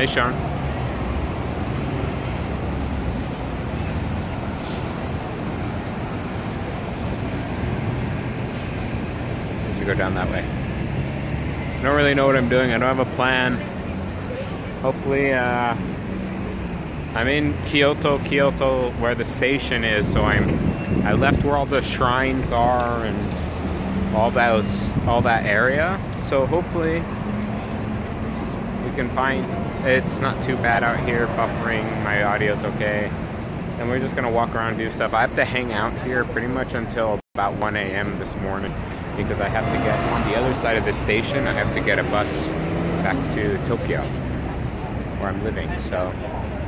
Hey, Sean. You go down that way. I don't really know what I'm doing. I don't have a plan. Hopefully, I'm in Kyoto, where the station is. So I left where all the shrines are and all that area. So hopefully we can find. It's not too bad out here. Buffering, my audio's okay. And we're just gonna walk around and do stuff. I have to hang out here pretty much until about 1 a.m. this morning because I have to get on the other side of the station. I have to get a bus back to Tokyo, where I'm living. So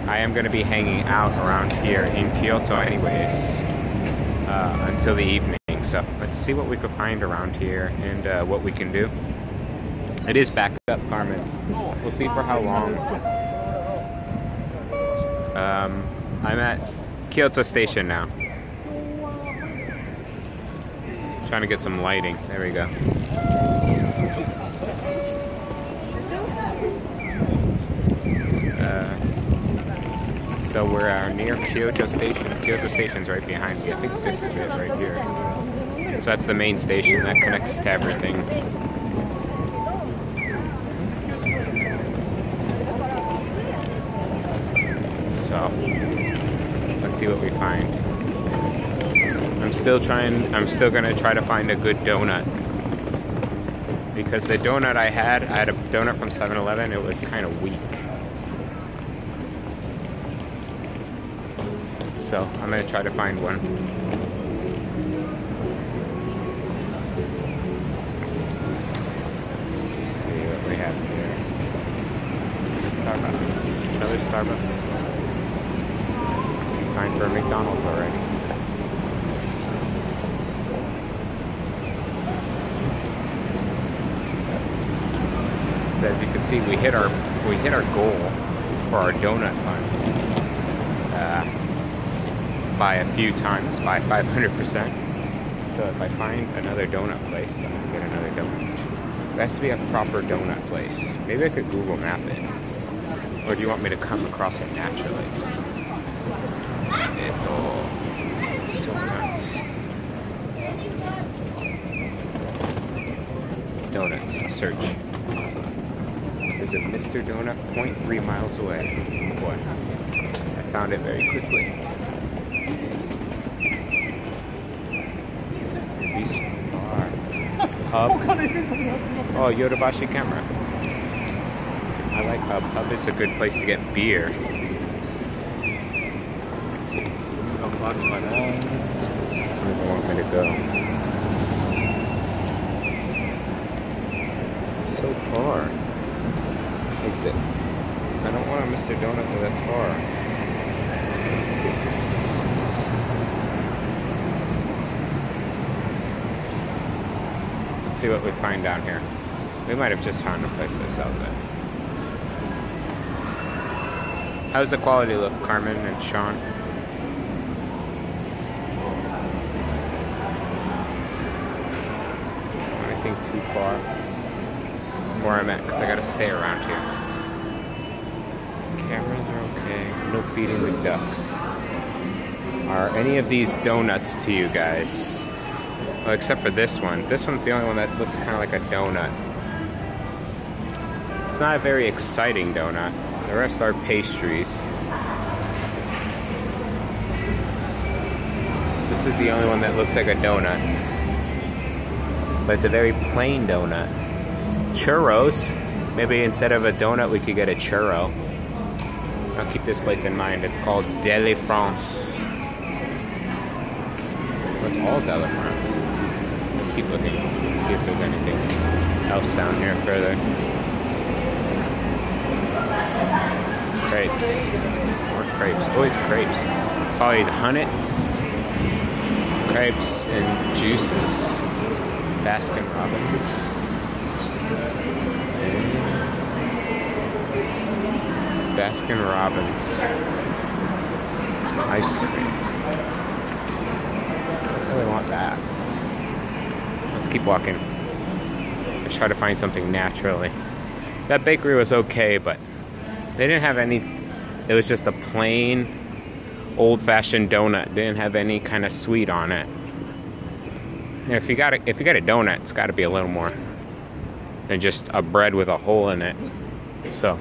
I am going to be hanging out around here in Kyoto anyways until the evening. So let's see what we can find around here and what we can do. It is backed up, Carmen. We'll see for how long. I'm at Kyoto Station now. Trying to get some lighting. There we go. So we're near Kyoto Station. Kyoto Station's right behind me. I think this is it right here. So that's the main station that connects to everything. So let's see what we find. I'm still gonna try to find a good donut. Because the donut I had a donut from 7-Eleven, it was kind of weak. So I'm gonna try to find one. Let's see what we have here. Starbucks. Another Starbucks. I see sign for McDonald's already. So as you can see, we hit our goal for our donut fund. By a few times, by 500%. So if I find another donut place, I can get another donut. It has to be a proper donut place. Maybe I could Google map it. Or do you want me to come across it naturally? Donut. Search. There's a Mr. Donut 0.3 miles away. Boy, I found it very quickly. Hub. Oh, Yodobashi camera. I like Hub. Hub is a good place to get beer. Where do you want me to go? It's so far. Exit. I don't want a Mr. Donut where that's far. See what we find down here. We might have just found a place that sells it. How's the quality look, Carmen and Sean? Anything too far from where I'm at, because I gotta stay around here. Cameras are okay. No feeding the ducks. Are any of these donuts to you guys? Well, except for this one. This one's the only one that looks kind of like a donut. It's not a very exciting donut. The rest are pastries. This is the only one that looks like a donut. But it's a very plain donut. Churros. Maybe instead of a donut, we could get a churro. I'll keep this place in mind. It's called Deli France. What's all Deli France? Keep looking, see if there's anything else down here further. Crepes. More crepes. Always crepes. Probably the Hunnet. Crepes and juices. Baskin Robbins. Baskin Robbins. Ice cream. I really want that. Keep walking. Let's try to find something naturally. That bakery was okay, but They didn't have any, it was just a plain old-fashioned donut. Didn't have any kind of sweet on it. And if you got a donut, it's got to be a little more than just a bread with a hole in it. So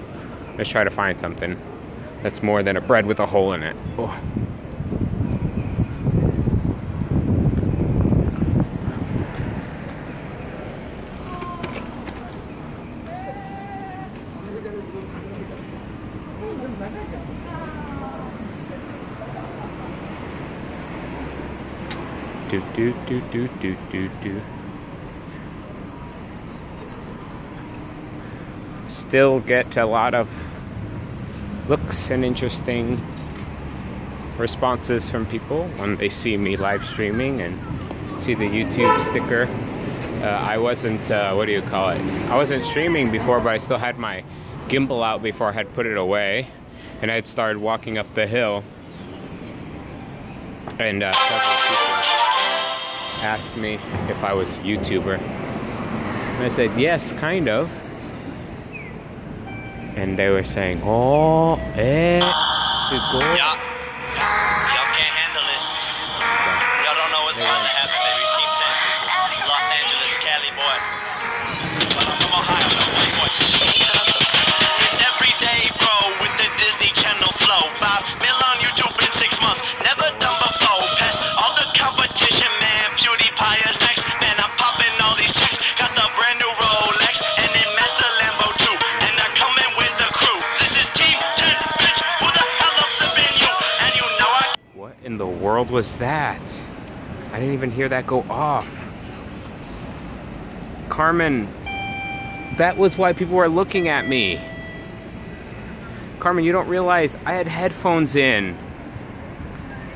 let's try to find something that's more than a bread with a hole in it. Oh. Do. Still get a lot of looks and interesting responses from people when they see me live streaming and see the YouTube sticker. I wasn't, what do you call it? I wasn't streaming before, but I still had my gimbal out before I had put it away. And I had started walking up the hill. And several people asked me if I was a YouTuber. And I said, yes, kind of. And they were saying, oh, should go. Y'all can't handle this. Y'all don't know what's about to happen, baby. Team 10. Los Angeles, Cali boy. But I'm from Ohio, no white boy. It's every day, bro, with the Disney Channel flow. 5 mil on YouTube in 6 months. Never done before. Past all the competition, man. PewDiePie is next. Man, I'm popping all these chicks. Got the brand new Rolex. And then match the Lambo too. And I come in with the crew. This is Team 10, bitch. Who the hell else have been you? And you know I... What in the world was that? I didn't even hear that go off. Carmen, that was why people were looking at me. Carmen, you don't realize I had headphones in.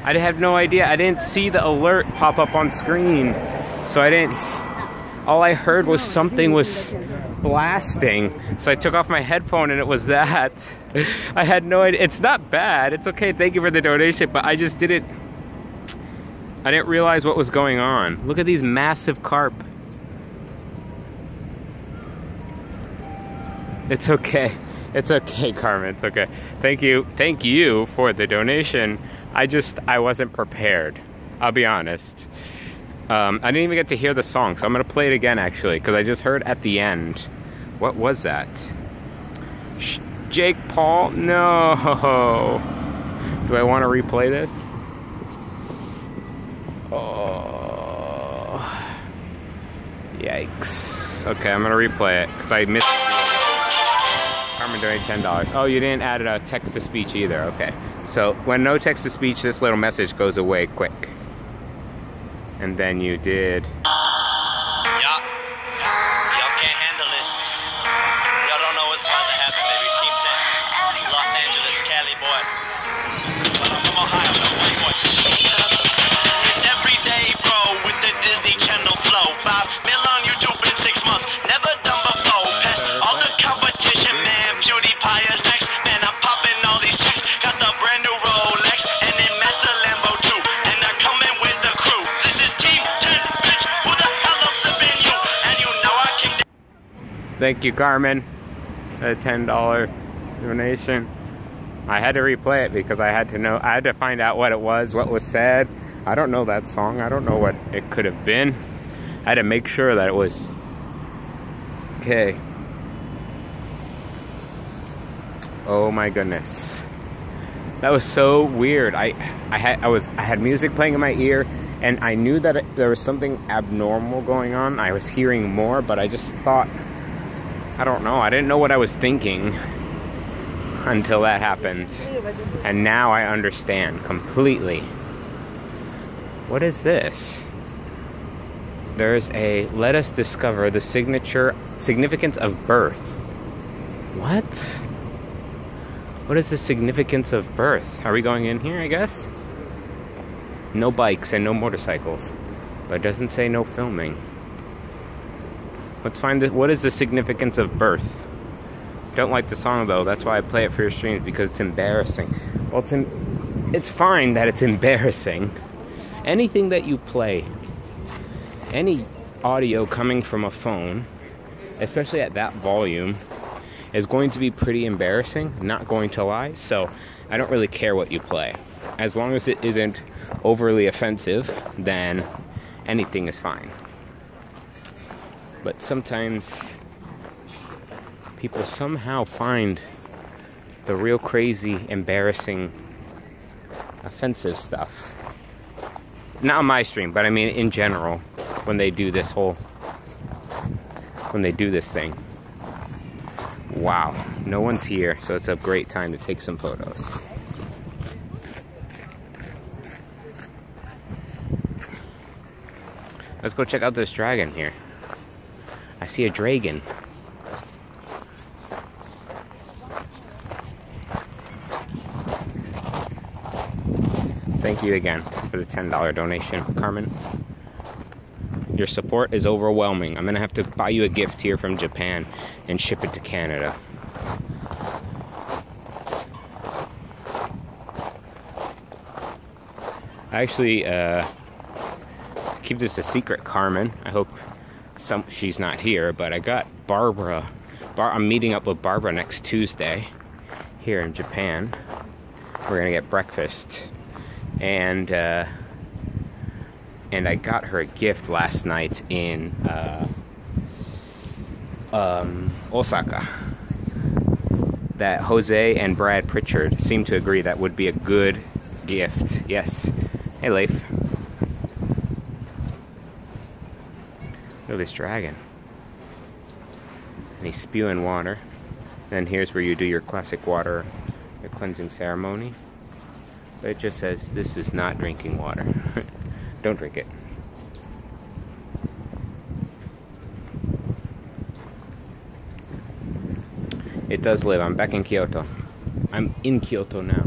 I had no idea. I didn't see the alert pop up on screen. So I didn't... All I heard was something was blasting. So I took off my headphone and it was that. I had no idea. It's not bad. It's okay. Thank you for the donation. But I just didn't... I didn't realize what was going on. Look at these massive carp. It's okay. It's okay, Carmen. It's okay. Thank you. Thank you for the donation. I wasn't prepared. I'll be honest. I didn't even get to hear the song, so I'm gonna play it again actually, because I just heard at the end. What was that? Jake Paul? No. Do I want to replay this? Oh. Yikes. Okay, I'm gonna replay it because I missed it. Carmen donated $10. Oh, you didn't add a text-to-speech either. Okay. So when no text-to-speech, this little message goes away quick. And then you did. Y'all can't handle this. Y'all don't know what's about to happen, baby. Team 10. Los Angeles, Cali boy. But I'm from Ohio, no white boy. It's every day, bro, with the Disney Channel flow. 5 mil on YouTube in 6 months. Never done before. Past all the competition, man. PewDiePie is next. Man, I'm popping all these chicks. Got the brand new Rolex. And then match the Lambo too. And I come in with the crew. This is Team 10, bitch. Who the hell else have been you? And you know I can... Thank you, Carmen. A $10 donation. I had to replay it because I had to know. I had to find out what it was, what was said. I don't know that song. I don't know what it could have been. I had to make sure that it was okay. Oh my goodness, that was so weird. I had music playing in my ear, and I knew that there was something abnormal going on. I was hearing more, but I just thought, I don't know. I didn't know what I was thinking until that happened, and now I understand completely. What is this? There's a let us discover the significance of birth. What? What is the significance of birth? Are we going in here, I guess? No bikes and no motorcycles. But it doesn't say no filming. Let's find it. What is the significance of birth? Don't like the song though. That's why I play it for your streams, because it's embarrassing. Well, it's fine that it's embarrassing. Anything that you play, any audio coming from a phone, especially at that volume, is going to be pretty embarrassing, not going to lie. So I don't really care what you play. As long as it isn't overly offensive, then anything is fine. But sometimes people somehow find the real crazy, embarrassing, offensive stuff. Not on my stream, but I mean in general, when they do this thing. Wow, no one's here, so it's a great time to take some photos. Let's go check out this dragon here. I see a dragon. Thank you again for the $10 donation, Carmen. Your support is overwhelming. I'm gonna have to buy you a gift here from Japan and ship it to Canada. I actually keep this a secret, Carmen. I hope she's not here, but I got Barbara. I'm meeting up with Barbara next Tuesday here in Japan. We're gonna get breakfast, and I got her a gift last night in Osaka that Jose and Brad Pritchard seemed to agree that would be a good gift. Yes. Hey, Leif. Look at this dragon. And he's spewing water. And here's where you do your classic water, your cleansing ceremony. But it just says, this is not drinking water. Don't drink it. It does live. I'm back in Kyoto. I'm in Kyoto now.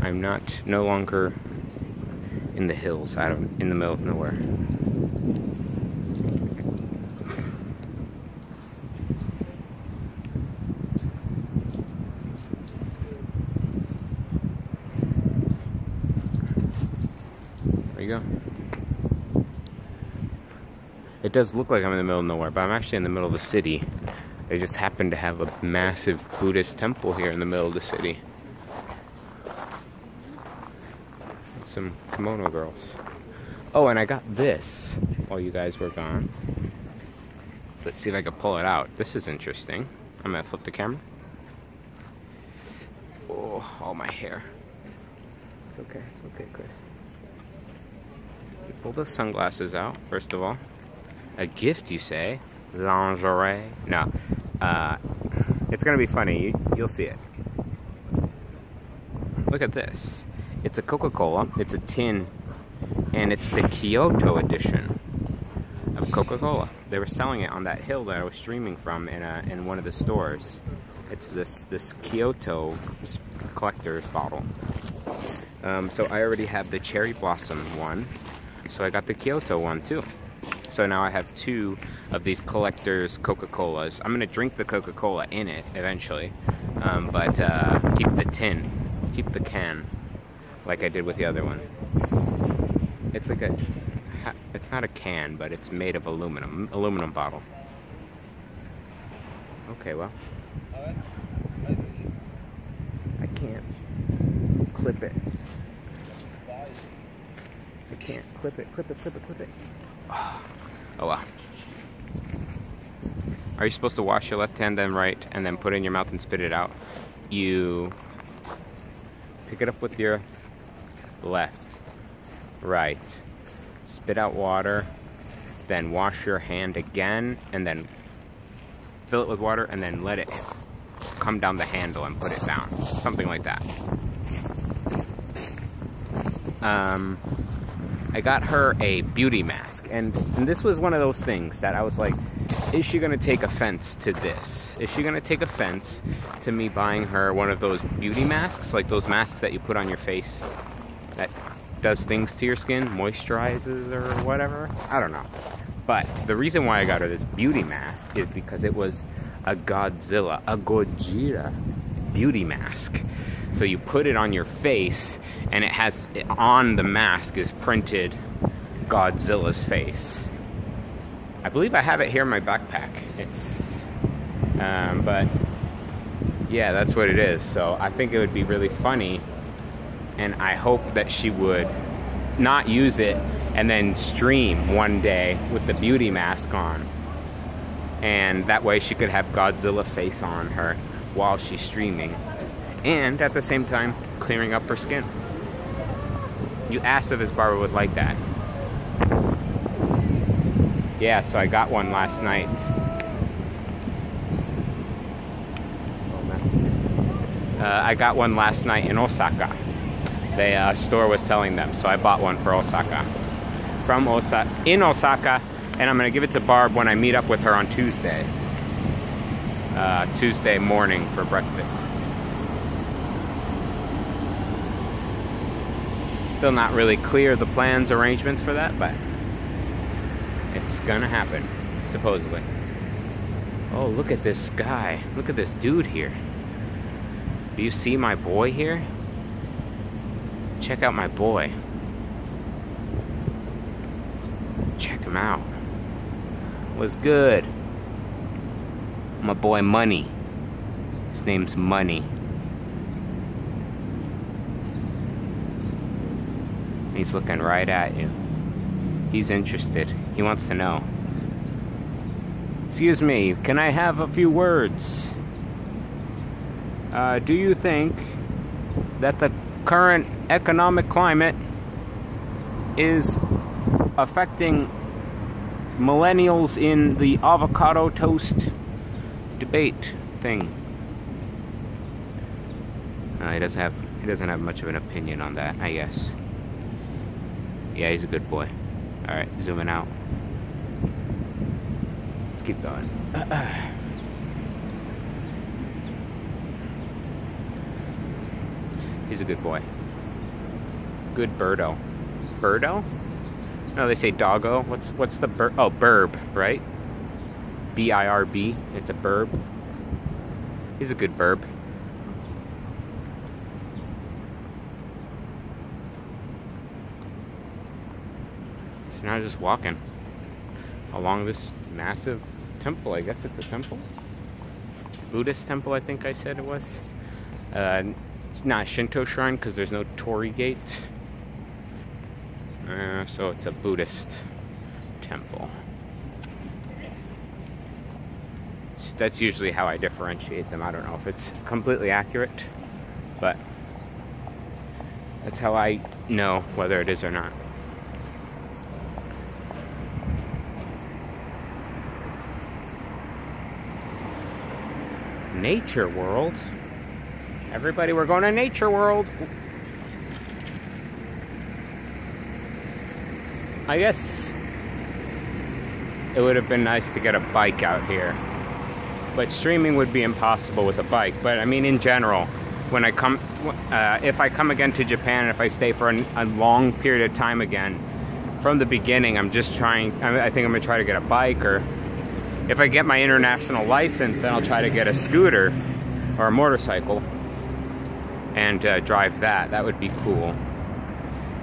I'm no longer in the hills, in the middle of nowhere. There you go. It does look like I'm in the middle of nowhere, but I'm actually in the middle of the city. They just happen to have a massive Buddhist temple here in the middle of the city. Some kimono girls. Oh, and I got this while you guys were gone. Let's see if I can pull it out. This is interesting. I'm gonna flip the camera. Oh, all my hair. It's okay, Chris. You pull the sunglasses out, first of all. A gift, you say? Lingerie? No. It's gonna be funny. You'll see it. Look at this. It's a Coca-Cola. It's a tin, and it's the Kyoto edition of Coca-Cola. They were selling it on that hill that I was streaming from in one of the stores. It's this Kyoto collector's bottle. So I already have the cherry blossom one, so I got the Kyoto one too. So now I have two of these collector's Coca-Colas. I'm gonna drink the Coca-Cola in it eventually, but keep the tin, keep the can, like I did with the other one. It's like it's not a can, but it's made of aluminum bottle. Okay, well, I can't clip it. I can't clip it. Clip it. Oh well. Are you supposed to wash your left hand then right and then put it in your mouth and spit it out? You pick it up with your left, right, spit out water, then wash your hand again and then fill it with water and then let it come down the handle and put it down. Something like that. I got her a beauty mask, and this was one of those things that I was like, is she gonna take offense to this? Is she gonna take offense to me buying her one of those beauty masks, like those masks that you put on your face that does things to your skin, moisturizes or whatever? I don't know. But the reason why I got her this beauty mask is because it was a Gojira beauty mask. So you put it on your face, and it has, on the mask is printed Godzilla's face. I believe I have it here in my backpack. It's, but Yeah, that's what it is. So I think it would be really funny, and I hope that she would not use it and then stream one day with the beauty mask on. And that way she could have Godzilla face on her while she's streaming. And at the same time, clearing up her skin. You asked if this barber would like that. Yeah, so I got one last night. I got one last night in Osaka. The store was selling them, so I bought one for Osaka. In Osaka, and I'm gonna give it to Barb when I meet up with her on Tuesday. Tuesday morning for breakfast. Still not really clear the plans, arrangements for that, but it's gonna happen, supposedly. Oh, look at this guy. Look at this dude here. Do you see my boy here? Check out my boy. Check him out. What's good? My boy Money. His name's Money. He's looking right at you. He's interested. He wants to know. Excuse me, can I have a few words? Do you think that the current economic climate is affecting millennials in the avocado toast debate thing? He doesn't have much of an opinion on that, I guess. Yeah, he's a good boy. All right, zooming out. Let's keep going. He's a good boy. Good birdo. Birdo? No, they say doggo. What's the bird? Oh, burb, right? B-I-R-B. It's a burb. He's a good burb. So now just walking along this massive temple. I guess it's a temple? Buddhist temple, I think I said it was. Not a Shinto shrine because there's no torii gate. So it's a Buddhist temple. That's usually how I differentiate them. I don't know if it's completely accurate, but that's how I know whether it is or not. Nature World? Everybody, we're going to Nature World. I guess it would have been nice to get a bike out here, but streaming would be impossible with a bike. But I mean, in general, when I come, if I come again to Japan, and if I stay for a long period of time again, from the beginning, I'm just trying. I think I'm gonna try to get a bike, or if I get my international license, then I'll try to get a scooter or a motorcycle and drive that. That would be cool.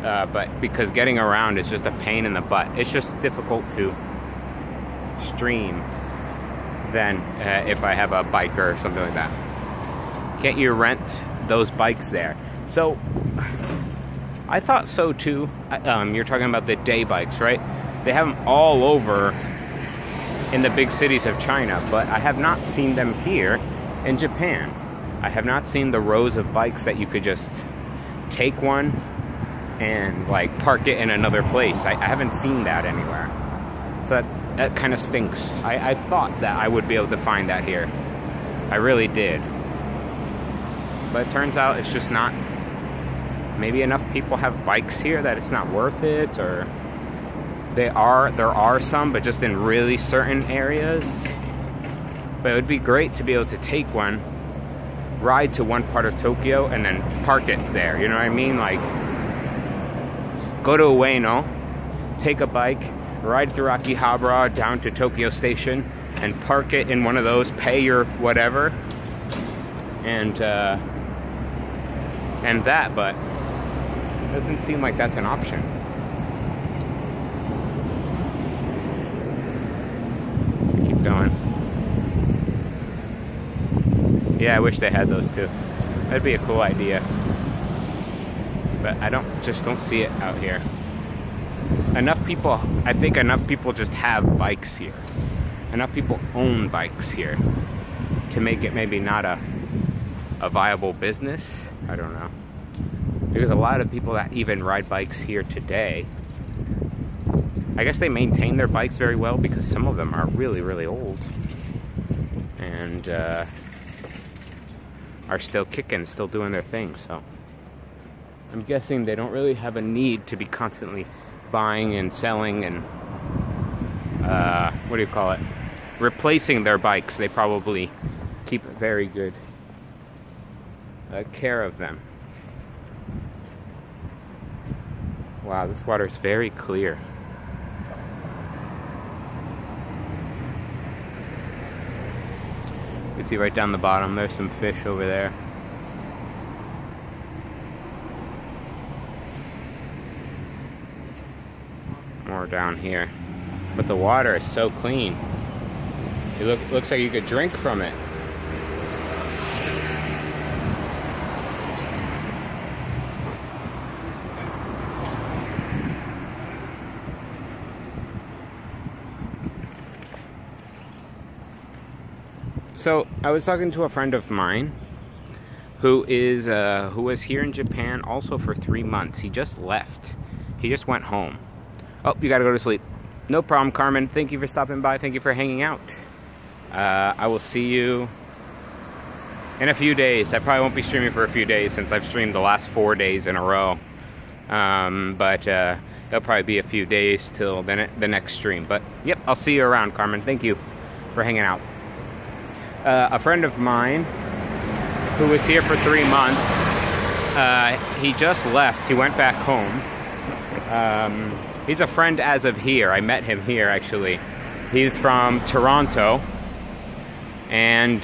But because getting around is just a pain in the butt. It's just difficult to stream than if I have a bike or something like that. Can't you rent those bikes there? So I thought so too. You're talking about the day bikes, right? They have them all over in the big cities of China, but I have not seen them here in Japan. I have not seen the rows of bikes that you could just take one and like park it in another place. I haven't seen that anywhere. So that kind of stinks. I thought that I would be able to find that here. I really did. But it turns out it's just not. Maybe enough people have bikes here that it's not worth it, or there are some, but just in really certain areas. But it would be great to be able to take one, ride to one part of Tokyo, and then park it there. You know what I mean? Like, go to Ueno, take a bike, ride through Akihabara down to Tokyo Station, and park it in one of those, pay your whatever, and that, but it doesn't seem like that's an option. Keep going. Yeah, I wish they had those too. That'd be a cool idea. But I just don't see it out here. I think enough people just have bikes here. Enough people own bikes here to make it maybe not a viable business. I don't know. There's a lot of people that even ride bikes here today. I guess they maintain their bikes very well because some of them are really, really old. And are still kicking, still doing their thing. So I'm guessing they don't really have a need to be constantly buying and selling and what do you call it? Replacing their bikes. They probably keep very good care of them. Wow, this water is very clear. You see right down the bottom, there's some fish over there. More down here. But the water is so clean. It looks like you could drink from it. So I was talking to a friend of mine who was here in Japan also for 3 months. He just left. He just went home. Oh, you gotta go to sleep. No problem, Carmen. Thank you for stopping by. Thank you for hanging out. I will see you in a few days. I probably won't be streaming for a few days since I've streamed the last 4 days in a row. But it'll probably be a few days till the next stream. But yep, I'll see you around, Carmen. Thank you for hanging out. A friend of mine who was here for 3 months, he just left. He went back home. He's a friend as of here. I met him here, actually. He's from Toronto. And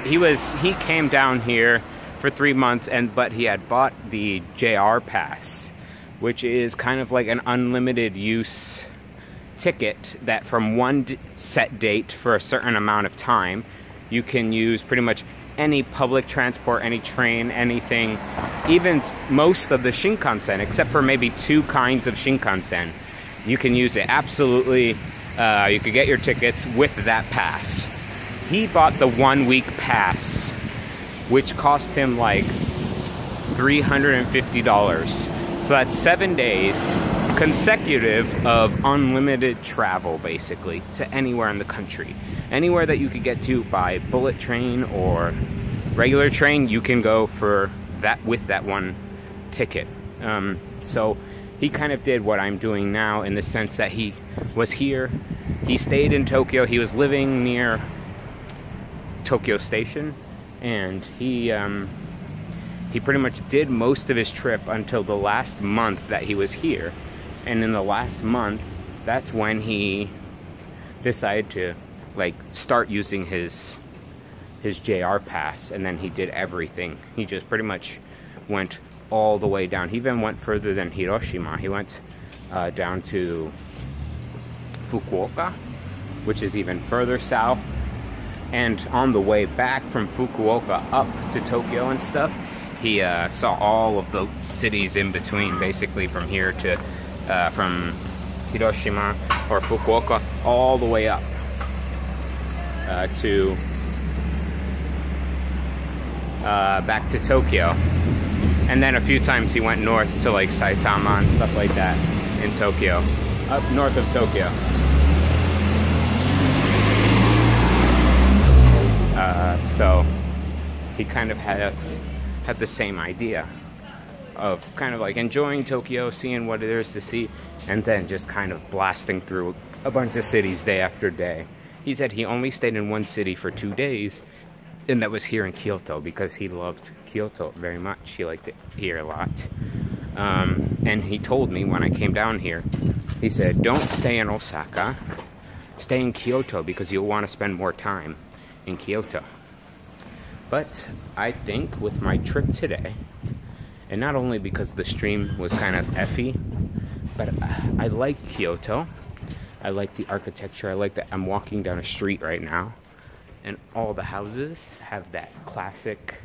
he came down here for 3 months, but he had bought the JR Pass, which is kind of like an unlimited use ticket that from one set date for a certain amount of time, you can use pretty much any public transport, any train, anything, even most of the Shinkansen, except for maybe 2 kinds of Shinkansen. You can use it absolutely. You could get your tickets with that pass. He bought the 1-week pass, which cost him like $350. So that's 7 days consecutive of unlimited travel, basically, to anywhere in the country. Anywhere that you could get to by bullet train or regular train, you can go for that with that one ticket. So he kind of did what I'm doing now in the sense that he was here, he stayed in Tokyo, he was living near Tokyo Station, and he pretty much did most of his trip until the last month that he was here. And in the last month, that's when he decided to like start using his JR Pass, and then he did everything. He just pretty much went all the way down. He even went further than Hiroshima. He went down to Fukuoka, which is even further south. And on the way back from Fukuoka up to Tokyo and stuff, he saw all of the cities in between, basically from here to from Hiroshima or Fukuoka all the way up to back to Tokyo. And then a few times he went north to like Saitama and stuff like that in Tokyo, up north of Tokyo. So he kind of had the same idea of kind of like enjoying Tokyo, seeing what there is to see, and then just kind of blasting through a bunch of cities day after day. He said he only stayed in one city for 2 days, and that was here in Kyoto, because he loved Kyoto very much. He liked it here a lot. And he told me when I came down here, he said, don't stay in Osaka, stay in Kyoto, because you'll want to spend more time in Kyoto. But I think with my trip today, and not only because the stream was kind of effy, but I like Kyoto. I like the architecture. I like that I'm walking down a street right now, And all the houses have that classic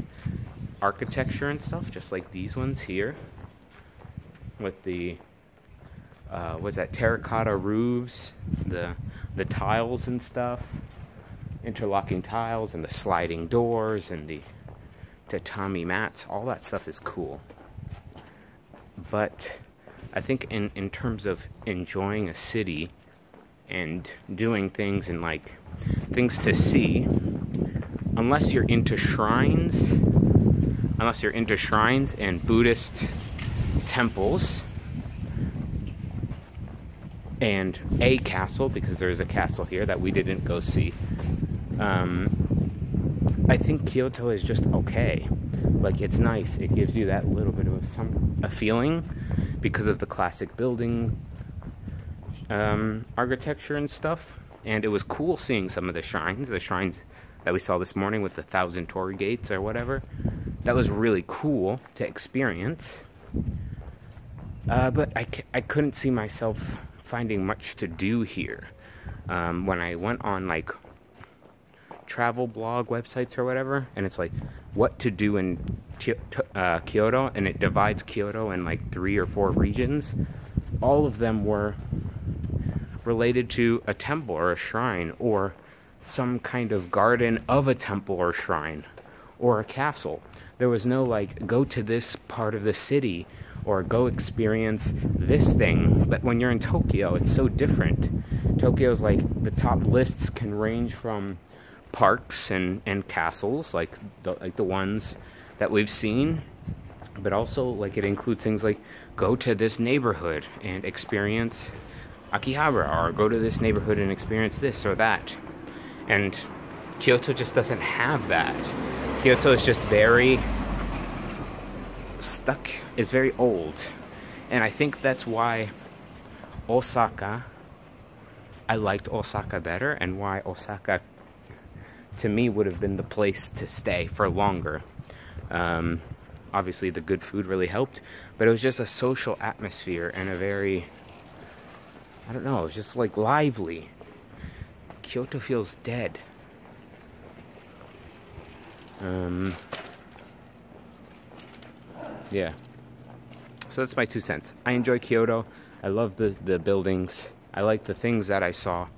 architecture and stuff, just like these ones here. With the, what's that, terracotta roofs, the tiles and stuff. Interlocking tiles and the sliding doors and the tatami mats. All that stuff is cool. But I think in terms of enjoying a city and doing things and like things to see, unless you're into shrines and Buddhist temples and a castle, because there's a castle here that we didn't go see, I think Kyoto is just okay. Like, it's nice. It gives you that little bit of a feeling because of the classic building architecture and stuff. And it was cool seeing some of the shrines that we saw this morning with the 1,000 torii gates or whatever. That was really cool to experience. But I couldn't see myself finding much to do here. When I went on like travel blog websites or whatever, and it's like what to do in Kyoto, and it divides Kyoto in like 3 or 4 regions. All of them were related to a temple or a shrine or some kind of garden of a temple or shrine or a castle. There was no like go to this part of the city or go experience this thing. But when you're in Tokyo, it's so different. Tokyo's like the top lists can range from parks and castles like the ones that we've seen, but also like it includes things like go to this neighborhood and experience Akihabara, or go to this neighborhood and experience this or that. And Kyoto just doesn't have that. Kyoto is just very stuck, is very old. And I think that's why Osaka, I liked Osaka better, and why Osaka to me would have been the place to stay for longer. Obviously the good food really helped, but it was just a social atmosphere and a very, I don't know, it was just like lively. Kyoto feels dead. Yeah. So that's my 2 cents. I enjoy Kyoto. I love the buildings. I like the things that I saw,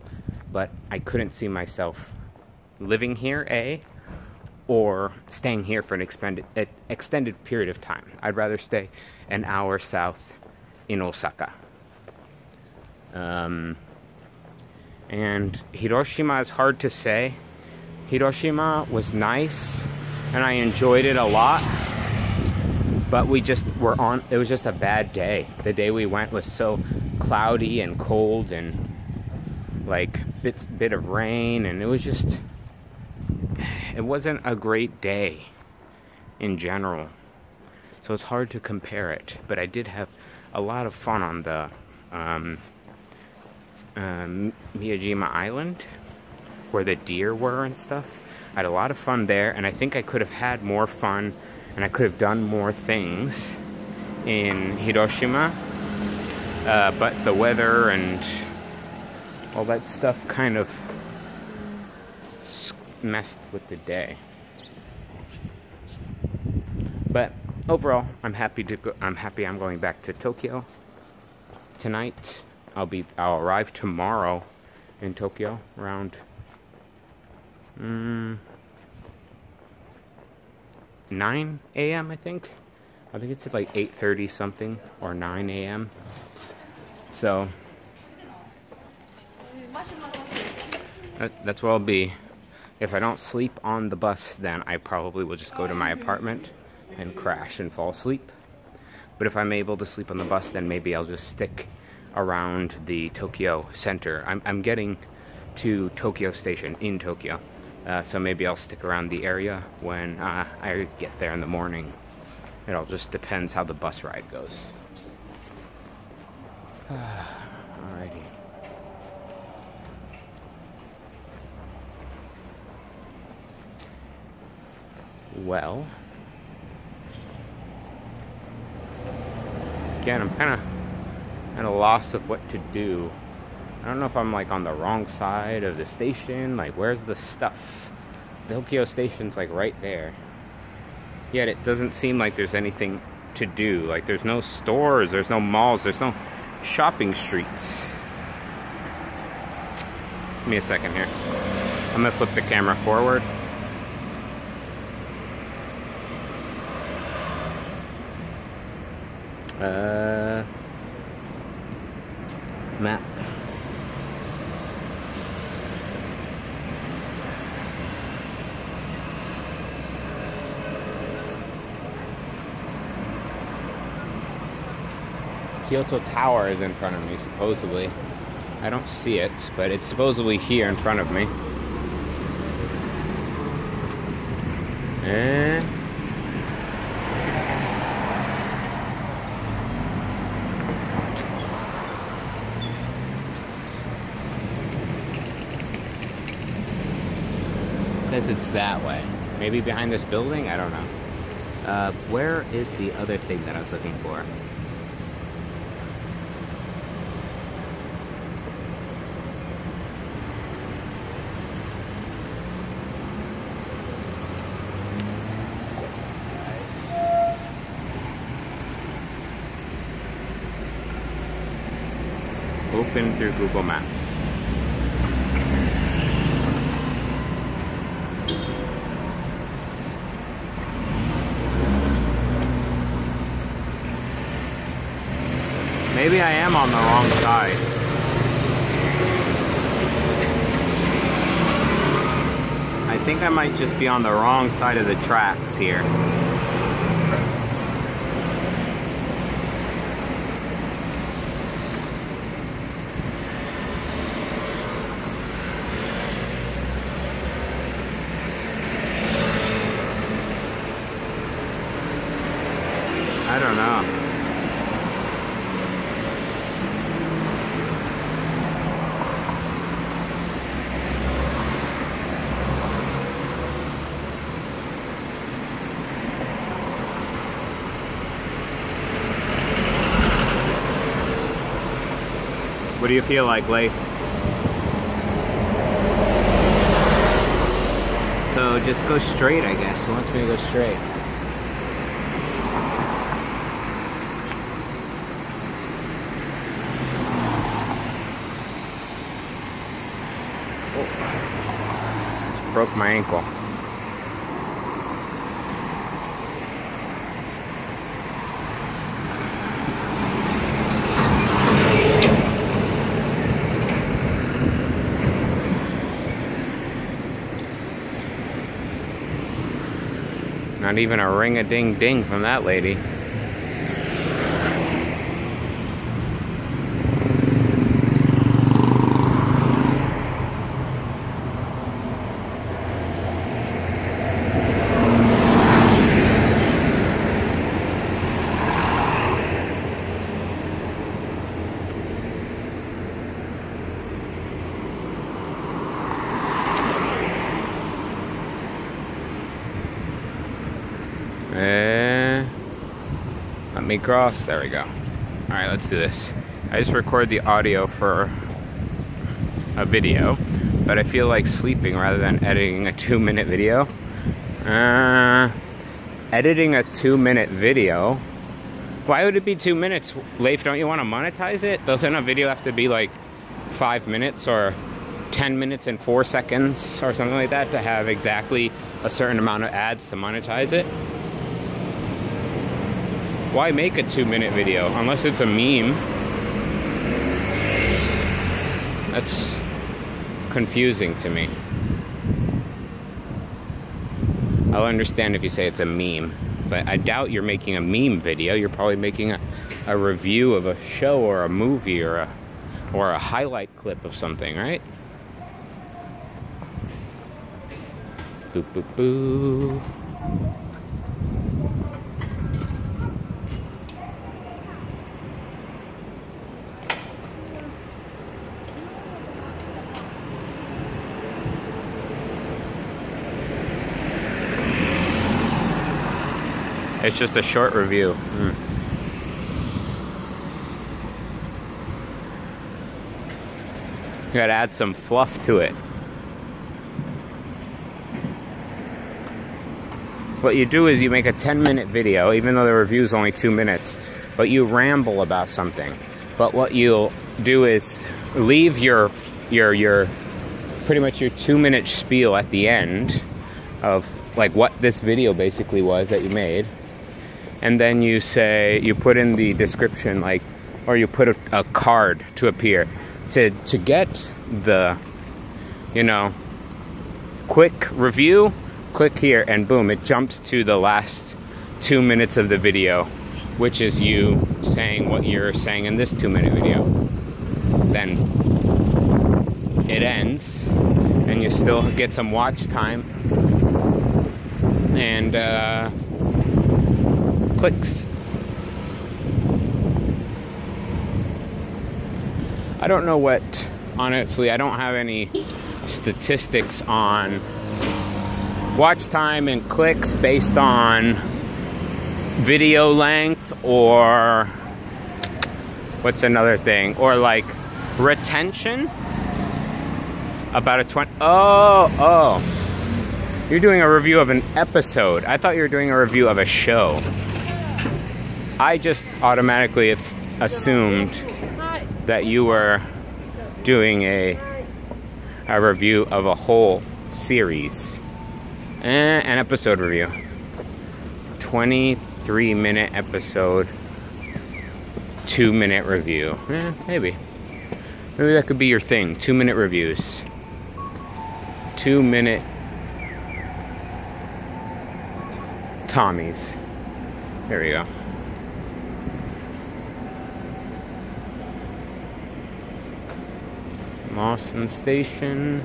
but I couldn't see myself living here, or staying here for an extended period of time. I'd rather stay an hour south in Osaka. And Hiroshima is hard to say. Hiroshima was nice, and I enjoyed it a lot, but it was just a bad day. The day we went was so cloudy and cold and like bit of rain, and it wasn't a great day in general. So it's hard to compare it, but I did have a lot of fun on the Miyajima Island, where the deer were and stuff. I had a lot of fun there, and I think I could have had more fun, and I could have done more things in Hiroshima, but the weather and all that stuff kind of messed with the day. But overall, I'm happy I'm going back to Tokyo tonight. I'll arrive tomorrow in Tokyo around 9 a.m. I think it's at like 8:30 something or 9 a.m. So that's where I'll be. If I don't sleep on the bus, then I probably will just go to my apartment and crash and fall asleep. But if I'm able to sleep on the bus, then maybe I'll just stick around the Tokyo Center. I'm getting to Tokyo Station in Tokyo, so maybe I'll stick around the area when I get there in the morning. It all just depends how the bus ride goes. Alrighty. Well, again, I'm kind of at a loss of what to do. I don't know if I'm like on the wrong side of the station. Like, where's the stuff? Tokyo Station's like right there. Yet it doesn't seem like there's anything to do. Like there's no stores, there's no malls, there's no shopping streets. Give me a second here. I'm gonna flip the camera forward. Map. Kyoto Tower is in front of me, supposedly. I don't see it, but it's supposedly here in front of me. Says it's that way. Maybe behind this building? I don't know. Where is the other thing that I was looking for? Open through Google Maps. Maybe I am on the wrong side. I think I might just be on the wrong side of the tracks here. I don't know. What do you feel like, Leif? So just go straight, I guess. He wants me to go straight. Oh. Just broke my ankle. Not even a ring-a-ding-ding from that lady. Let me cross. There we go. Alright, let's do this. I just recorded the audio for a video, but I feel like sleeping rather than editing a 2-minute video. Editing a 2-minute video? Why would it be 2 minutes? Leif, don't you want to monetize it? Doesn't a video have to be like 5 minutes or 10 minutes and 4 seconds or something like that to have exactly a certain amount of ads to monetize it? Why make a 2-minute video unless it's a meme? That's confusing to me. I'll understand if you say it's a meme, but I doubt you're making a meme video. You're probably making a review of a show or a movie or a highlight clip of something, right? Boop, boop, boo. It's just a short review. You gotta add some fluff to it. what you do is you make a 10-minute video, even though the review is only 2 minutes, but you ramble about something. But what you'll do is leave your pretty much your 2-minute spiel at the end of like what this video basically was that you made, and then you put in the description, like, or you put a card to appear to get the, you know, quick review. Click here and boom, it jumps to the last 2 minutes of the video, which is you saying what you're saying in this 2-minute video. Then it ends and you still get some watch time and clicks. I don't know what, honestly, I don't have any statistics on watch time and clicks based on video length, or what's another thing, or like retention. About a 20. Oh, you're doing a review of an episode. I thought you were doing a review of a show. I just automatically assumed that you were doing a review of a whole series. An episode review. 23-minute episode, 2-minute review. Maybe that could be your thing. 2-minute reviews. 2-minute Tommies. There we go. Lawson Station.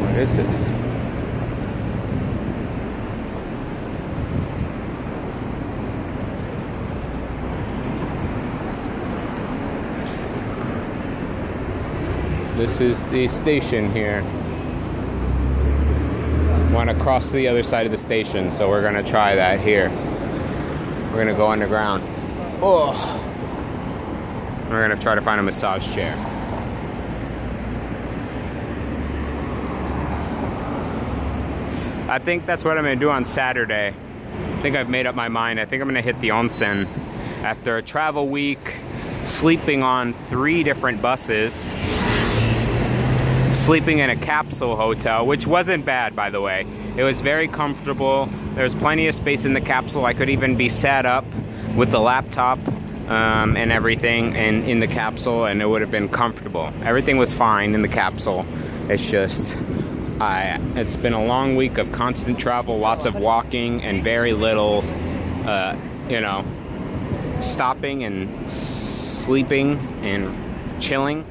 What is this? This is the station here. Want to cross the other side of the station, so we're gonna try that here. We're gonna go underground. Oh, we're gonna try to find a massage chair. I think that's what I'm gonna do on Saturday. I think I've made up my mind. I think I'm gonna hit the onsen after a travel week, sleeping on 3 different buses, sleeping in a capsule hotel, which wasn't bad, by the way. It was very comfortable. There was plenty of space in the capsule. I could even be sat up with the laptop and everything in the capsule, and it would have been comfortable. Everything was fine in the capsule. It's just, it's been a long week of constant travel, lots of walking, and very little, you know, stopping and sleeping and chilling.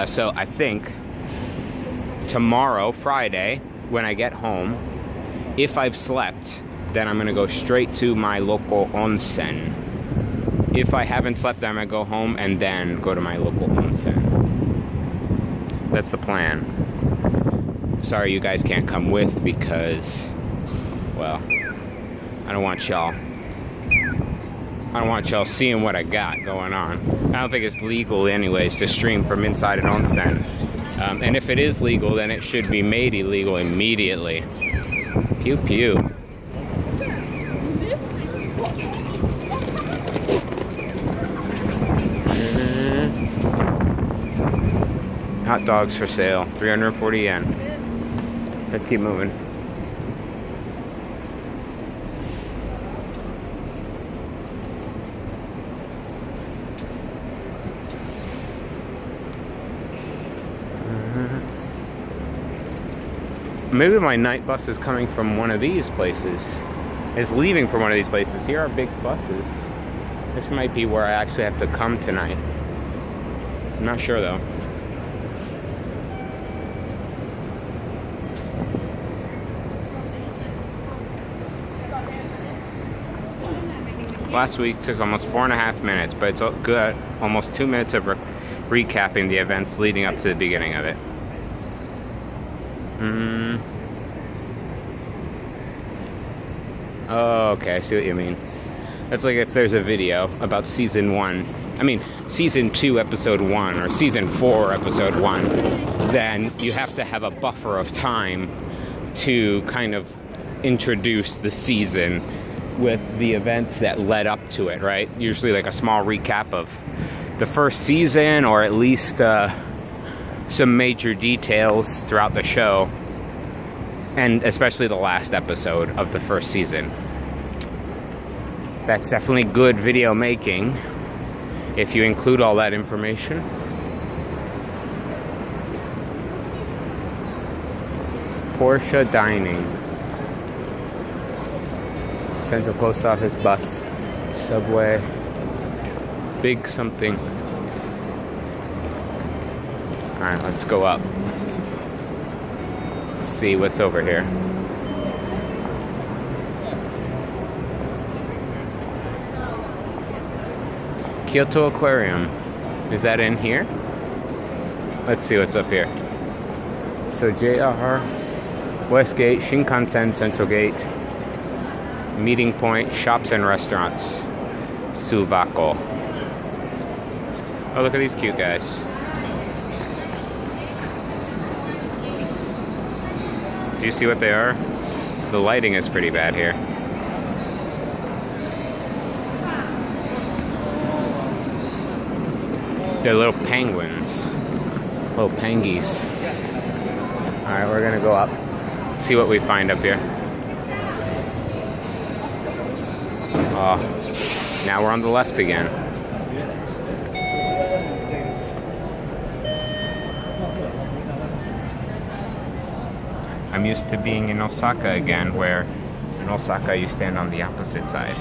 So I think tomorrow, Friday, when I get home, if I've slept, then I'm gonna go straight to my local onsen. If I haven't slept, I'm gonna go home and then go to my local onsen. That's the plan. Sorry you guys can't come with because, well, I don't want y'all seeing what I got going on. I don't think it's legal anyways to stream from inside an onsen. And if it is legal, then it should be made illegal immediately. Pew pew. Hot dogs for sale, 340 yen. Let's keep moving. Maybe my night bus is coming from one of these places. Is leaving from one of these places. Here are big buses. This might be where I actually have to come tonight. I'm not sure though. Last week took almost 4.5 minutes, but it's good. Almost 2 minutes of recapping the events leading up to the beginning of it. Oh, okay, I see what you mean. That's like if there's a video about season 2, episode 1, or season 4, episode 1, then you have to have a buffer of time to kind of introduce the season with the events that led up to it, right? Usually like a small recap of the first season, or at least some major details throughout the show, and especially the last episode of the first season. That's definitely good video making if you include all that information. Porsche Dining. Central Post Office bus. Subway. Big something. Alright, let's go up. Let's see what's over here. Kyoto Aquarium. Is that in here? Let's see what's up here. So JR, Westgate, Shinkansen, Central Gate, Meeting Point, shops and restaurants. Suvako. Oh, look at these cute guys. Do you see what they are? The lighting is pretty bad here. They're little penguins. Little pengies. Alright, we're gonna go up. See what we find up here. Oh, now we're on the left again. I'm used to being in Osaka again, where in Osaka you stand on the opposite side.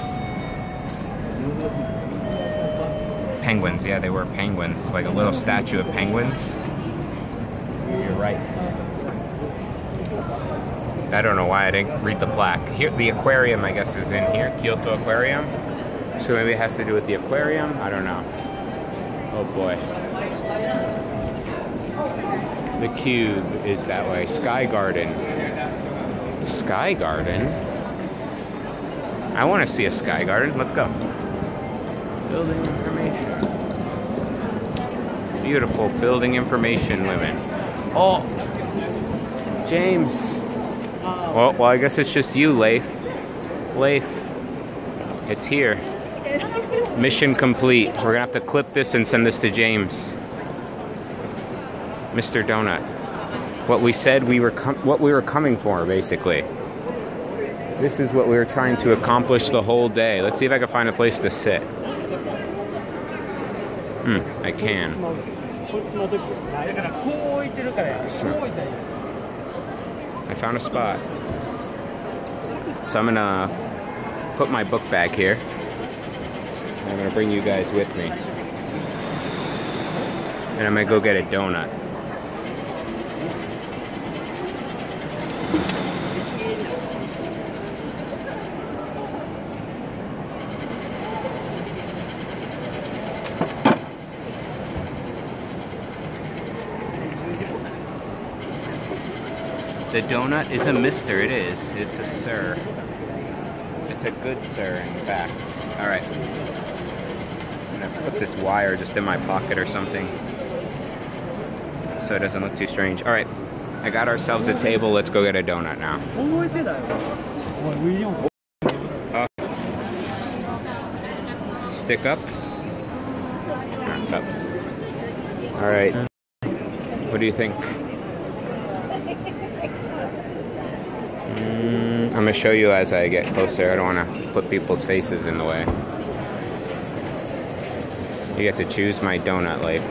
Penguins, yeah, they were penguins, like a little statue of penguins. You're right. I don't know why I didn't read the plaque. Here, the aquarium, I guess, is in here. Kyoto Aquarium. So maybe it has to do with the aquarium. I don't know. Oh boy. The Cube is that way. Sky Garden. Sky Garden? I want to see a Sky Garden. Let's go. Building information. Beautiful building information women. Oh! James. Well, I guess it's just you, Leif. Leif. It's here. Mission complete. We're gonna have to clip this and send this to James. Mr. Donut. What we said what we were coming for, basically. This is what we were trying to accomplish the whole day. Let's see if I can find a place to sit. I can. I found a spot. So I'm gonna put my book bag here. And I'm gonna bring you guys with me. And I'm gonna go get a donut. The donut is a mister, it is. It's a sir. It's a good sir, in fact. Alright. I'm gonna put this wire just in my pocket or something, so it doesn't look too strange. Alright, I got ourselves a table. Let's go get a donut now. Stick up. Up. Alright. What do you think? I'm gonna show you as I get closer. I don't want to put people's faces in the way. You get to choose my donut, Leif.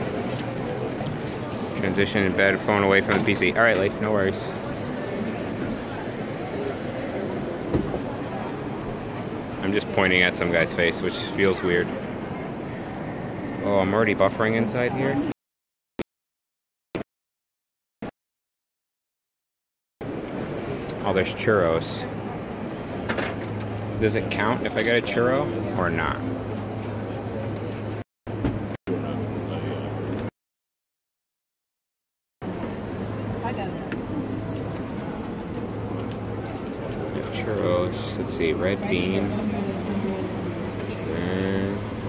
Transition in bed, phone away from the PC. Alright, Leif, no worries. I'm just pointing at some guy's face, which feels weird. Oh, I'm already buffering inside here. Oh, there's churros. Does it count if I get a churro or not? There's churros. Let's see, red bean.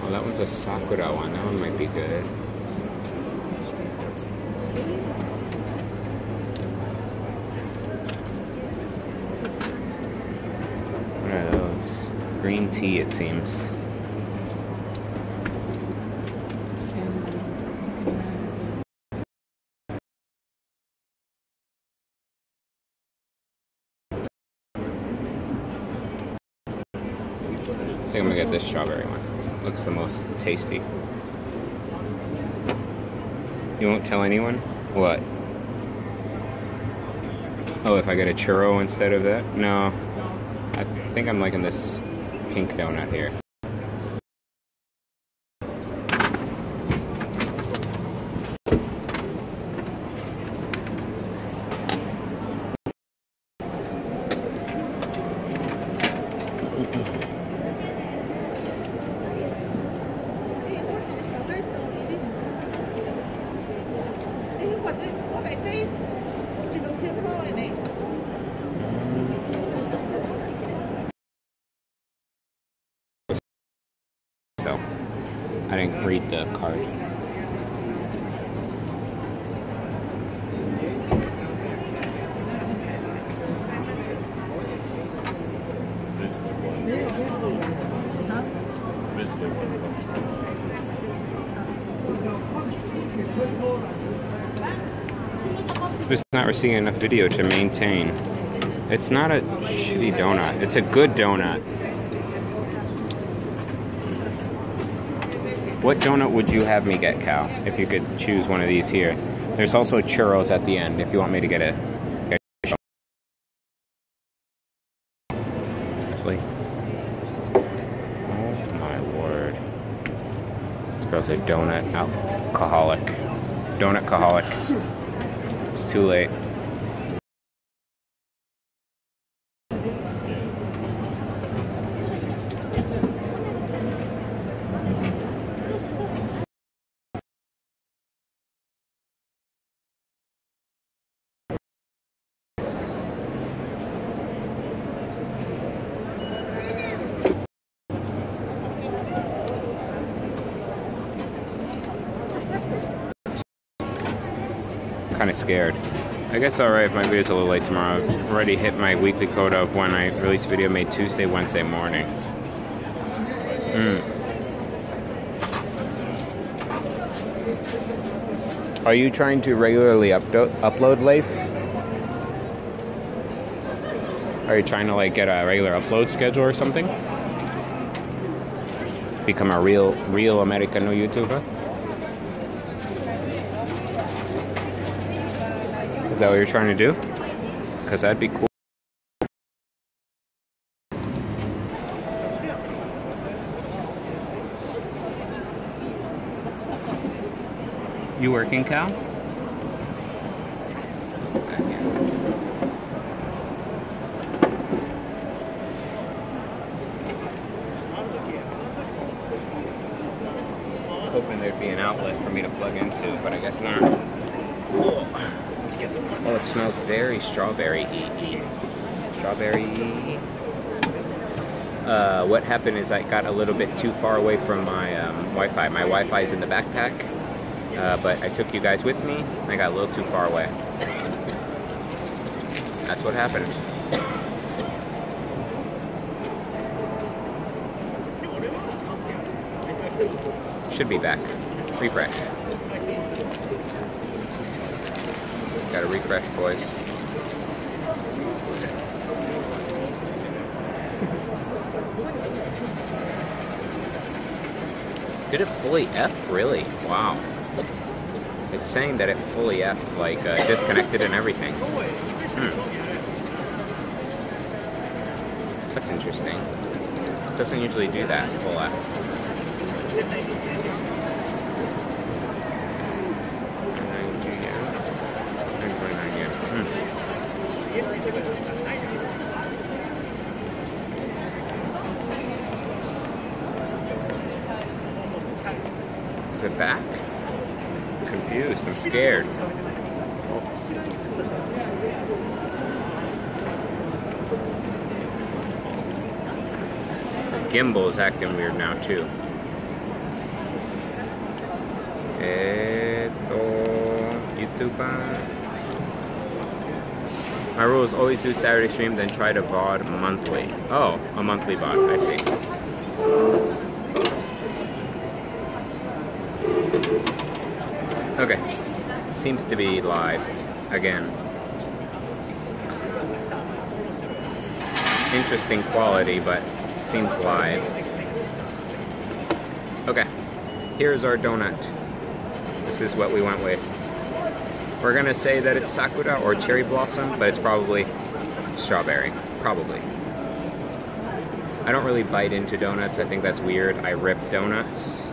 Oh, that one's a sakura one. That one might be good. What are those? Green tea, it seems. I think I'm gonna get this strawberry one. Looks the most tasty. You won't tell anyone? What? Oh, if I get a churro instead of that? No. I think I'm liking this pink donut here. So, I didn't read the card. Just not receiving enough video to maintain. It's not a shitty donut. It's a good donut. What donut would you have me get, Cal, if you could choose one of these here? There's also churros at the end if you want me to get a... Honestly. Oh my word. This girl's a donut alcoholic. Donut alcoholic. It's too late. Kind of scared. I guess alright if my video's a little late tomorrow. I've already hit my weekly quota of when I release a video made Tuesday, Wednesday morning. Are you trying to regularly upload, Leif? Are you trying to like get a regular upload schedule or something? Become a real Americano YouTuber? Is that what you're trying to do? Because that'd be cool. You working, Cal? I was hoping there'd be an outlet for me to plug into, but I guess not. Oh, it smells very strawberry-y. Strawberry. What happened is I got a little bit too far away from my Wi-Fi. My Wi-Fi is in the backpack, but I took you guys with me. I got a little too far away. That's what happened. Should be back. Refresh. Gotta refresh, boys. Did it fully F? Really? Wow. It's saying that it fully F, like disconnected and everything. That's interesting. It doesn't usually do that, full F. Is it back? I'm confused. I'm scared. gimbal is acting weird now too. YouTube. My rule is always do Saturday stream, then try to VOD monthly. Oh, a monthly VOD, I see. Okay. Seems to be live again. Interesting quality, but seems live. Okay. Here's our donut. This is what we went with. We're gonna say that it's Sakura or cherry blossom, but it's probably strawberry. Probably. I don't really bite into donuts. I think that's weird. I rip donuts.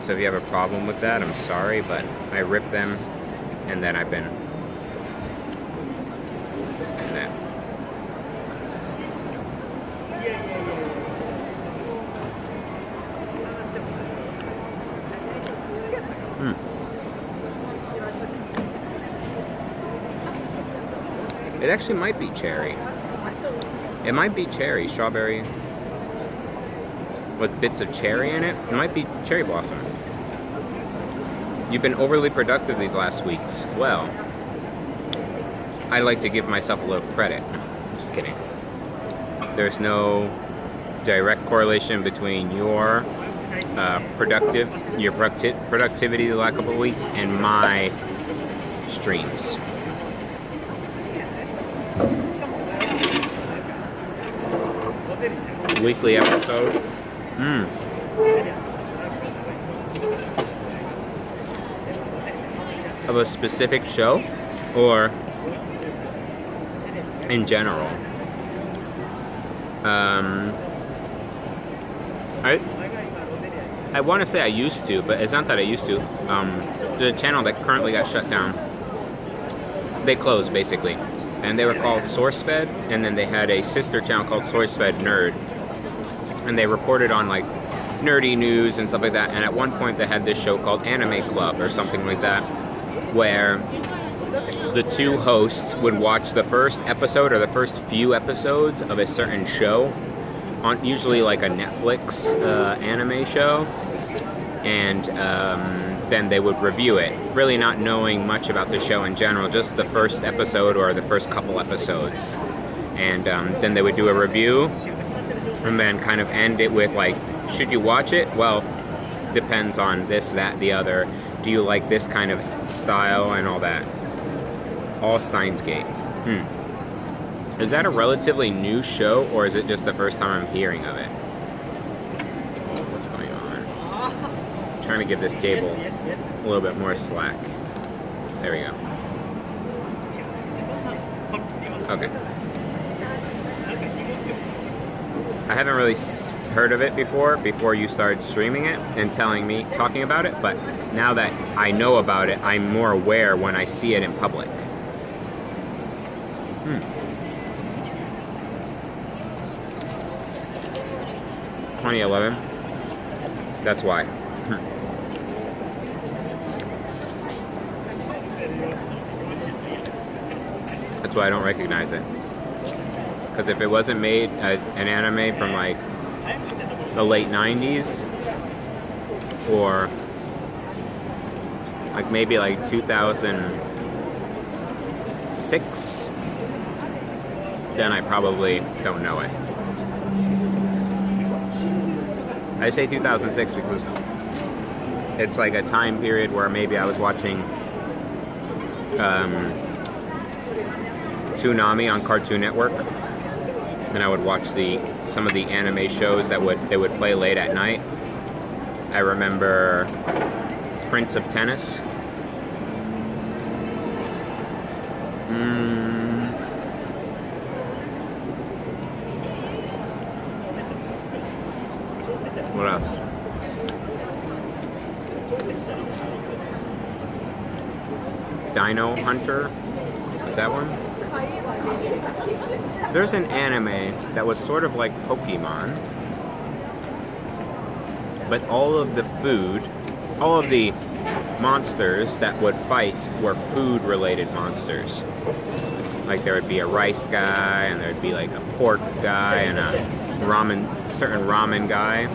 So if you have a problem with that, I'm sorry, but I rip them, and then I've been... and that. It actually might be cherry. It might be cherry, strawberry, with bits of cherry in it. It might be cherry blossom. You've been overly productive these last weeks. Well, I like to give myself a little credit. Just kidding. There's no direct correlation between your productivity the last couple of weeks and my streams. Weekly episode. Of a specific show, or in general. I want to say I used to, but it's not that I used to. The channel that currently got shut down, they closed basically, and they were called SourceFed, and then they had a sister channel called SourceFed Nerd, and they reported on like nerdy news and stuff like that. And at one point they had this show called Anime Club or something like that, where the two hosts would watch the first episode or the first few episodes of a certain show, on usually like a Netflix anime show, and then they would review it, really not knowing much about the show in general, just the first episode or the first couple episodes. And then they would do a review, and then kind of end it with like, should you watch it? Well, depends on this, that, the other. Do you like this kind of style and all that? All Steins Gate. Is that a relatively new show, or is it just the first time I'm hearing of it? What's going on? I'm trying to give this cable a little bit more slack. There we go. Okay. I haven't really heard of it before you started streaming it and talking about it, but now that I know about it, I'm more aware when I see it in public. 2011. That's why. That's why I don't recognize it. Because if it wasn't made an anime from like the late 90s, or like maybe like 2006, then I probably don't know it. I say 2006 because it's like a time period where maybe I was watching Toonami on Cartoon Network, and I would watch some of the anime shows that they would play late at night. I remember Prince of Tennis. What else? Dino Hunter? Is that one? There's an anime that was sort of like Pokemon, but all of the monsters that would fight were food-related monsters. Like there would be a rice guy, and there would be like a pork guy, and a certain ramen guy.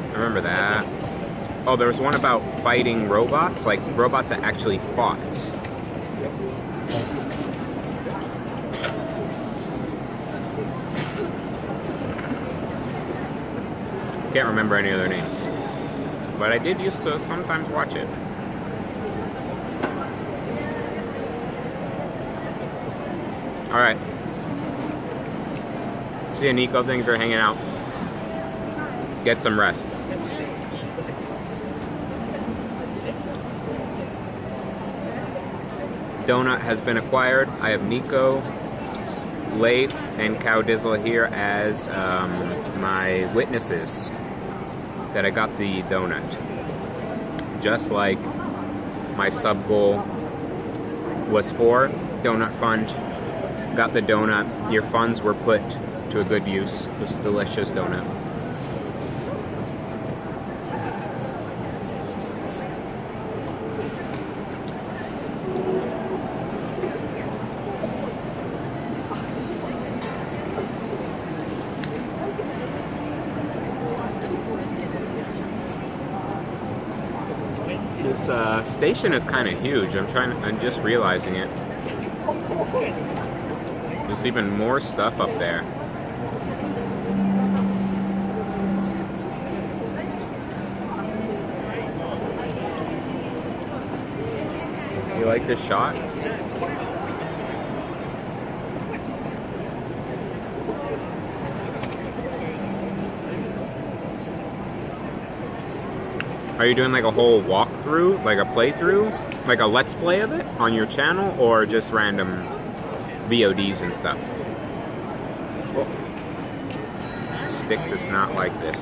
I remember that. Oh, there was one about fighting robots, like robots that actually fought. Can't remember any other names. But I did used to sometimes watch it. Alright. See you, Nico. Thanks for hanging out. Get some rest. Donut has been acquired. I have Nico, Leif, and Cow Dizzle here as my witnesses that I got the donut. Just like my sub goal was for Donut Fund. Got the donut. Your funds were put to a good use. This delicious donut. This station is kind of huge. I'm just realizing it. There's even more stuff up there. You like this shot? Are you doing like a whole walkthrough, like a playthrough, like a let's play of it on your channel, or just random VODs and stuff? Oh. Stick does not like this.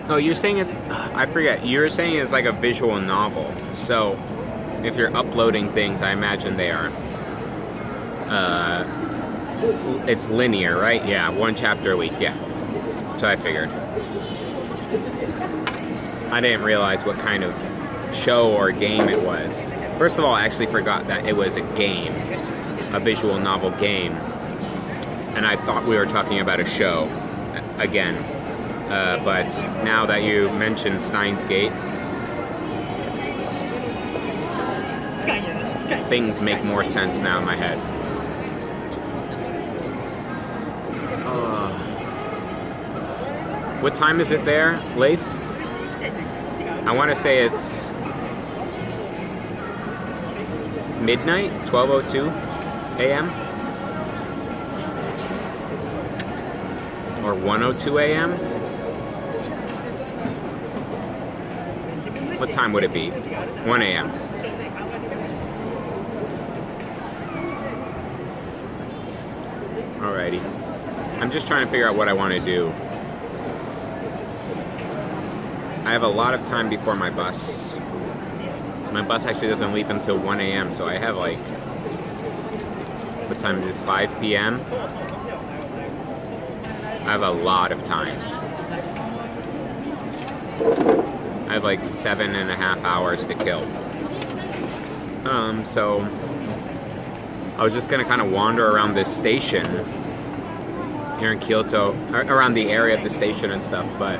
Oh, you're saying it, I forget, you're saying it's like a visual novel. So, if you're uploading things, I imagine they are, it's linear, right? Yeah, one chapter a week, yeah. So I figured. I didn't realize what kind of show or game it was. First of all, I actually forgot that it was a game, a visual novel game. And I thought we were talking about a show, again. But now that you mentioned Steins Gate, things make more sense now in my head. What time is it there, Leif? I want to say it's midnight, 12:02 a.m. or 1:02 a.m. What time would it be? 1 a.m. Alrighty. I'm just trying to figure out what I want to do. I have a lot of time before my bus. My bus actually doesn't leave until 1 a.m., so I have like, what time is it, 5 p.m.? I have a lot of time. I have like 7.5 hours to kill. So I was just gonna kind of wander around this station here in Kyoto, around the area of the station and stuff, but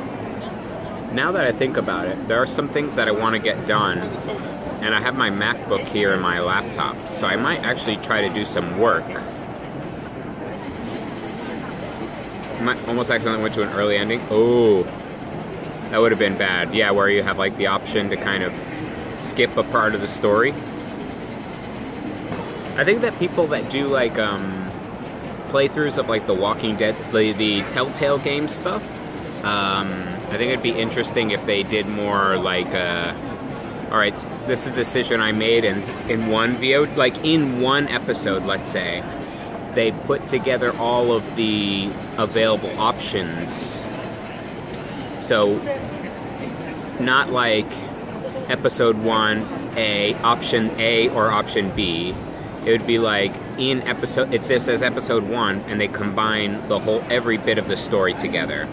now that I think about it, there are some things that I want to get done, and I have my MacBook here and my laptop, so I might actually try to do some work. I almost accidentally went to an early ending. Oh, that would have been bad. Yeah, where you have like the option to kind of skip a part of the story. I think that people that do like playthroughs of like the Walking Dead, the Telltale Games stuff, I think it'd be interesting if they did more like, alright, this is a decision I made, and in one VO, like in one episode, let's say, they put together all of the available options. So, not like episode 1A, option A or option B. It would be like in episode, it just says episode 1, and they combine the whole, every bit of the story together.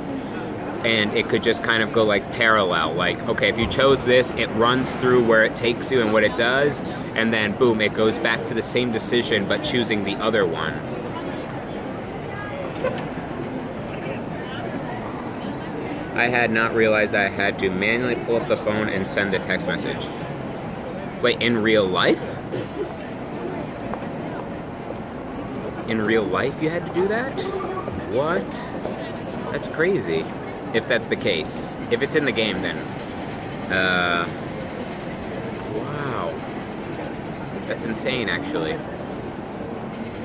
and it could just kind of go like parallel. Like, okay, if you chose this, it runs through where it takes you and what it does, and then boom, it goes back to the same decision but choosing the other one. I had not realized I had to manually pull up the phone and send a text message. Wait, in real life? In real life you had to do that? What? That's crazy. If that's the case. If it's in the game, then. Wow. That's insane, actually.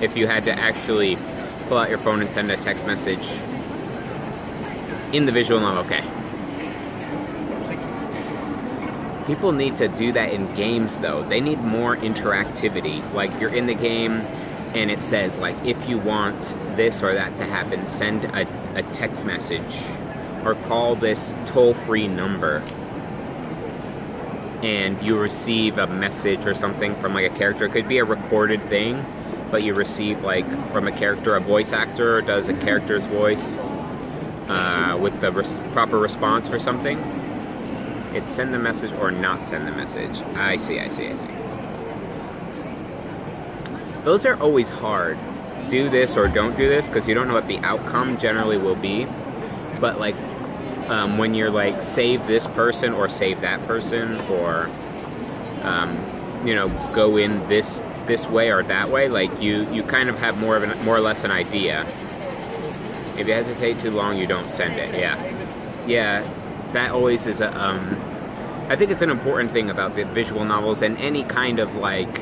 If you had to actually pull out your phone and send a text message in the visual novel, okay. People need to do that in games, though. They need more interactivity. Like, you're in the game, and it says, like, if you want this or that to happen, send a text message. Or call this toll-free number. And you receive a message or something from, like, a character. It could be a recorded thing, but you receive, like, from a character, a voice actor does a character's voice with the proper response for something. It's send the message or not send the message. I see. Those are always hard. Do this or don't do this, because you don't know what the outcome generally will be. But, like, when you're like, save this person or save that person, or, you know, go in this way or that way, like, you kind of have more or less an idea. If you hesitate too long, you don't send it. Yeah, that always is I think it's an important thing about the visual novels and any kind of, like,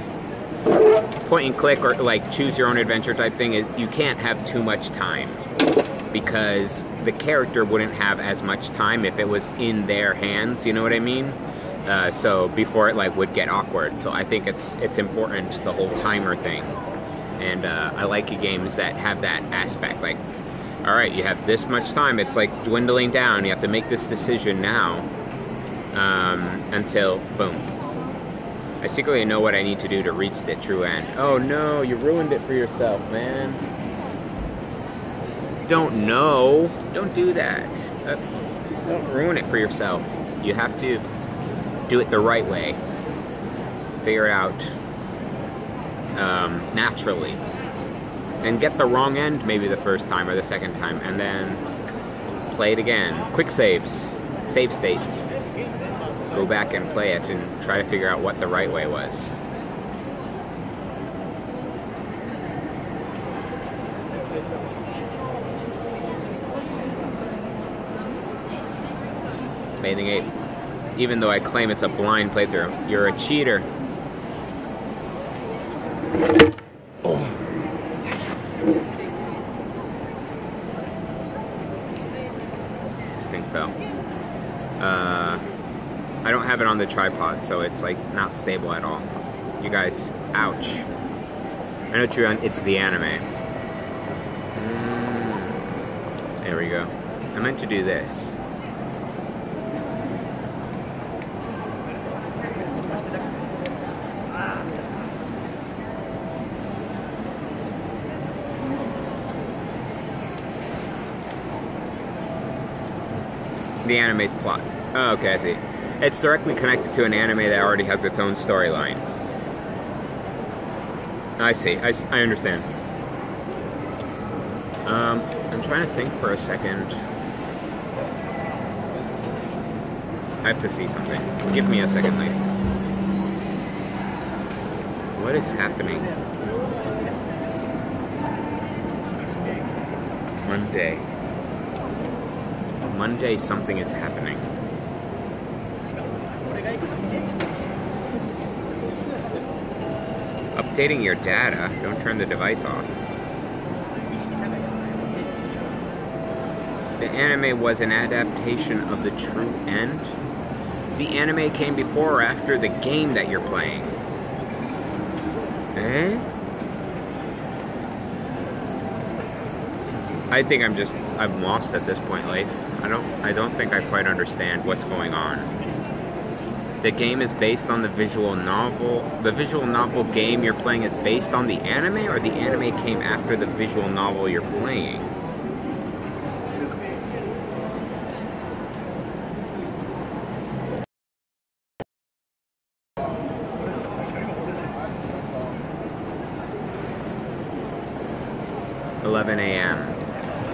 point and click or, like, choose your own adventure type thing, is you can't have too much time, because the character wouldn't have as much time if it was in their hands, you know what I mean? So before it, like, would get awkward. So I think it's important, the whole timer thing. And I like games that have that aspect, like, all right, you have this much time, it's like dwindling down, you have to make this decision now, until, boom. I secretly know what I need to do to reach the true end. Oh no, you ruined it for yourself, man. Don't know. Don't do that. Don't ruin it for yourself. You have to do it the right way. Figure it out naturally. And get the wrong end maybe the first time or the second time, and then play it again. Quick saves. Save states. Go back and play it and try to figure out what the right way was. Bathing Ape. Even though I claim it's a blind playthrough, you're a cheater. Oh. This thing fell. I don't have it on the tripod, so it's, like, not stable at all. You guys, ouch. I know True, it's the anime. There we go. I meant to do this. The anime's plot. Oh, okay, I see. It's directly connected to an anime that already has its own storyline. I see. I understand. I'm trying to think for a second. I have to see something. Give me a second, lady. What is happening? Monday, something is happening. Updating your data. Don't turn the device off. The anime was an adaptation of the true end. The anime came before or after the game that you're playing. Eh? I think I'm lost at this point, Leif. I don't think I quite understand what's going on. The game is based on the visual novel. The visual novel game you're playing is based on the anime, or the anime came after the visual novel you're playing? 11 a.m.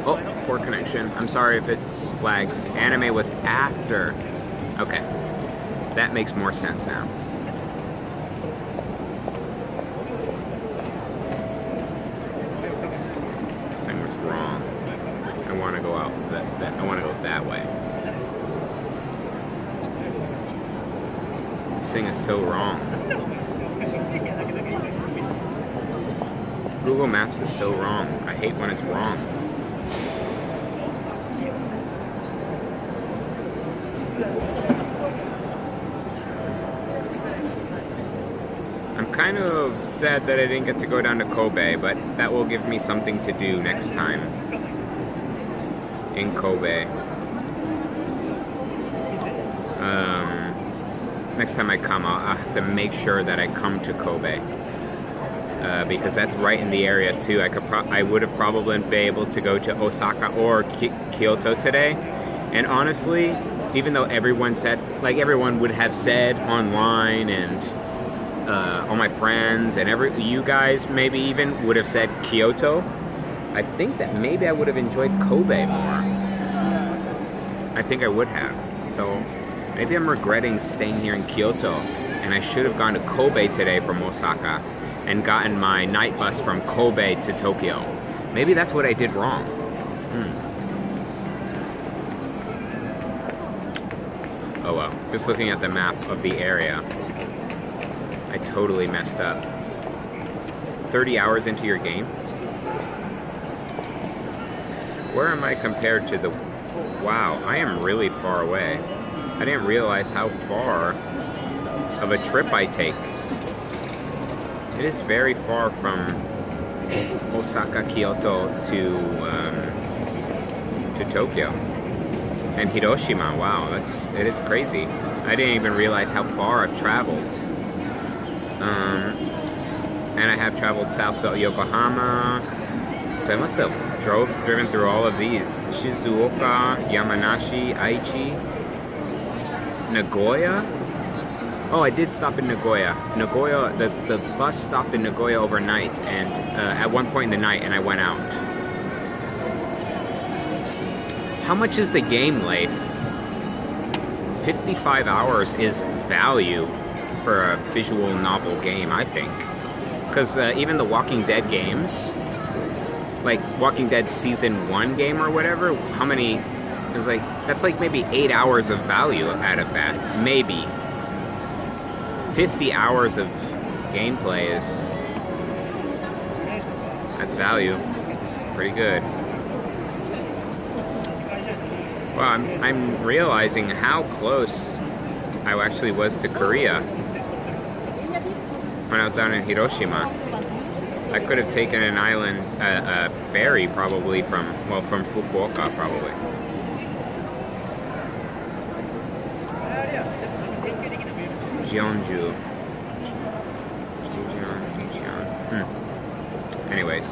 Oh, poor connection. I'm sorry if it lags. Anime was after. Okay. That makes more sense now. This thing was wrong. I want to go out I want to go that way. This thing is so wrong. Google Maps is so wrong. I hate when it's wrong. I'm kind of sad that I didn't get to go down to Kobe, but that will give me something to do next time in Kobe. Next time I come, I'll have to make sure that I come to Kobe. Because that's right in the area too. I would have probably been able to go to Osaka or Kyoto today. And honestly, even though everyone said, like everyone would have said online, and all my friends and you guys maybe even would have said Kyoto, I think that maybe I would have enjoyed Kobe more. I think I would have. So maybe I'm regretting staying here in Kyoto, and I should have gone to Kobe today from Osaka and gotten my night bus from Kobe to Tokyo. Maybe that's what I did wrong. Oh well, just looking at the map of the area, I totally messed up. 30 hours into your game? Where am I compared to the... Wow, I am really far away. I didn't realize how far of a trip I take. It is very far from Osaka, Kyoto to Tokyo. And Hiroshima, wow, it is crazy. I didn't even realize how far I've traveled. And I have traveled south to Yokohama. So I must have driven through all of these. Shizuoka, Yamanashi, Aichi, Nagoya. Oh, I did stop in Nagoya. Nagoya, the bus stopped in Nagoya overnight, and at one point in the night, and I went out. How much is the game, Leif? 55 hours is value for a visual novel game, I think. Because even the Walking Dead games, like Walking Dead Season 1 game or whatever, how many, it was like, that's like maybe 8 hours of value out of that, maybe. 50 hours of gameplay that's value. It's pretty good. Well, I'm realizing how close I actually was to Korea when I was down in Hiroshima. I could have taken an island, a ferry probably from Fukuoka probably. Jeonju. Anyways.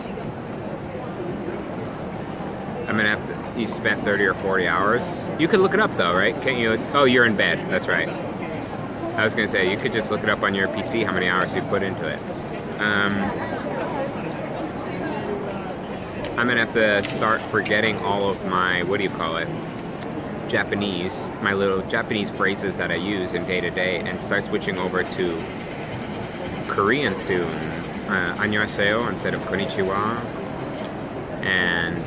I'm gonna have to... You spent 30 or 40 hours? You could look it up though, right? Can't you? Oh, you're in bed. That's right. I was gonna say, you could just look it up on your PC how many hours you put into it. I'm gonna have to start forgetting all of my... What do you call it? Japanese, my little Japanese phrases that I use in day-to-day, and start switching over to Korean soon. Annyeonghaseyo instead of konnichiwa, and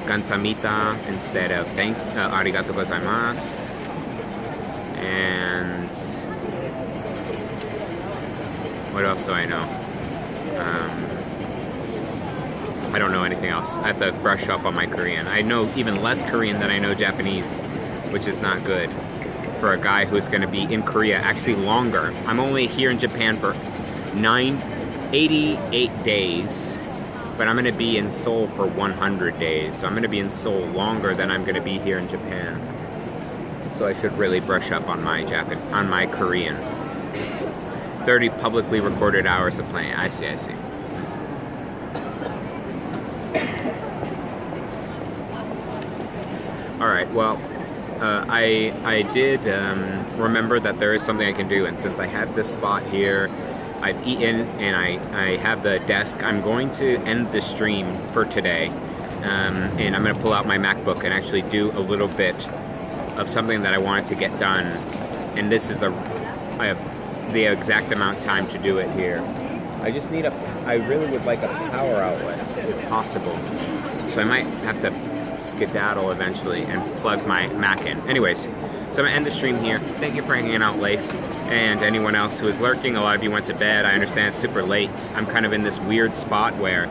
Gansamita instead of arigatou gozaimasu, and what else do I know? I don't know anything else. I have to brush up on my Korean. I know even less Korean than I know Japanese, which is not good for a guy who's going to be in Korea actually longer. I'm only here in Japan for 88 days, but I'm going to be in Seoul for 100 days. So I'm going to be in Seoul longer than I'm going to be here in Japan. So I should really brush up on my Korean. 30 publicly recorded hours of playing. I see. Alright, well, I did remember that there is something I can do, and since I had this spot here, I've eaten, and I have the desk. I'm going to end the stream for today, and I'm going to pull out my MacBook and actually do a little bit of something that I wanted to get done. And this is I have the exact amount of time to do it here. I just need I really would like a power outlet, if possible. So I might have to skedaddle eventually and plug my Mac in. Anyways, so I'm going to end the stream here. Thank you for hanging out late. And anyone else who is lurking, a lot of you went to bed. I understand it's super late. I'm kind of in this weird spot where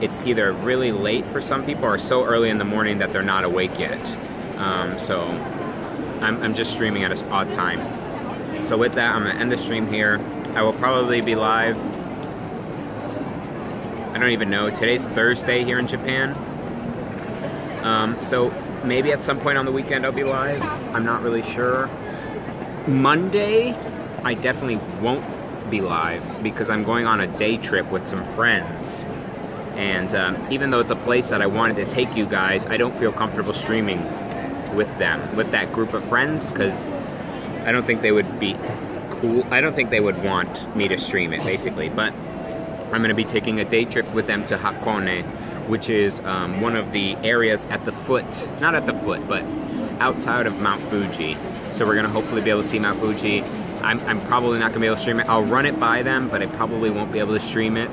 it's either really late for some people or so early in the morning that they're not awake yet. So I'm just streaming at an odd time. So with that, I'm going to end the stream here. I will probably be live. I don't even know. Today's Thursday here in Japan. So maybe at some point on the weekend I'll be live. I'm not really sure. Monday, I definitely won't be live because I'm going on a day trip with some friends. And even though it's a place that I wanted to take you guys, I don't feel comfortable streaming with them, with that group of friends, because I don't think they would be cool. I don't think they would want me to stream it, basically. But I'm going to be taking a day trip with them to Hakone, which is one of the areas at the foot, not at the foot, but outside of Mount Fuji. So we're going to hopefully be able to see Mount Fuji. I'm probably not going to be able to stream it. I'll run it by them, but I probably won't be able to stream it.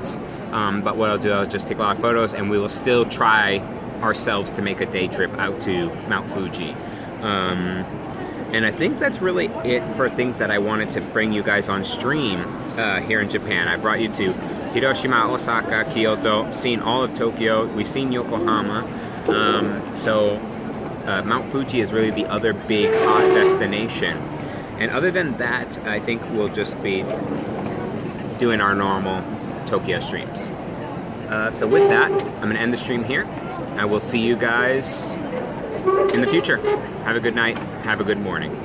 But what I'll do, I'll just take a lot of photos, and we will still try ourselves to make a day trip out to Mount Fuji. And I think that's really it for things that I wanted to bring you guys on stream here in Japan. I brought you to Hiroshima, Osaka, Kyoto, seen all of Tokyo, we've seen Yokohama. Mount Fuji is really the other big hot destination. And other than that, I think we'll just be doing our normal Tokyo streams. So with that, I'm going to end the stream here. I will see you guys in the future. Have a good night. Have a good morning.